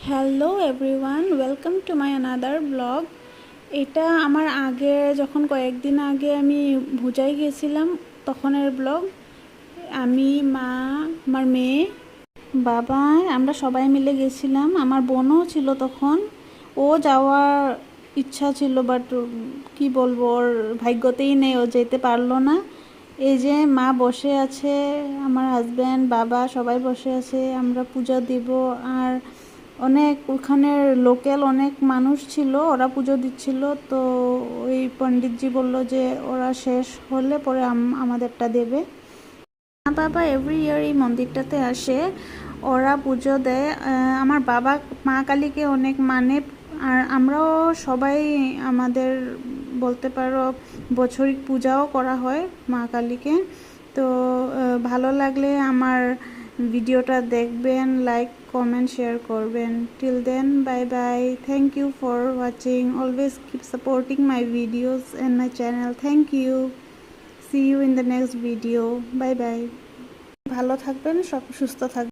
Hello everyone, welcome to my another blog. এটা আমার আগে যখন কয়েকদিন আগে আমি ভুজাই গেছিলাম তখনের ব্লগ। আমি, মা, আমার মেয়ে, বাবা, আমরা সবাই মিলে গেছিলাম। আমার বোনও ছিল তখন। ও যাওয়ার ইচ্ছা ছিল, বাট কি বলবো, ওর ভাগ্যতেই নেই, ও যেতে পারলো না। এই যে মা বসে আছে, আমার হাজব্যান্ড, বাবা সবাই বসে আছে, আমরা পূজা দিব। আর অনেক ওখানের লোকাল অনেক মানুষ ছিল, ওরা পুজো দিচ্ছিল। তো ওই পণ্ডিতজি বলল যে ওরা শেষ হলে পরে আমাদেরটা দেবে। মা বাবা এভরি ইয়ার এই মন্দিরটাতে আসে, ওরা পুজো দেয়। আমার বাবা মা কালীকে অনেক মানে, আর আমরাও সবাই আমাদের বলতে পারো বছরিক পূজাও করা হয় মা কালীকে। তো ভালো লাগলে আমার ভিডিওটা দেখবেন, লাইক কমেন্ট শেয়ার করবেন। Till then, bye bye, thank you for watching, always keep supporting my videos and my channel. Thank you, see you in the next video, bye bye. ভালো থাকবেন, সব সুস্থ থাকবেন।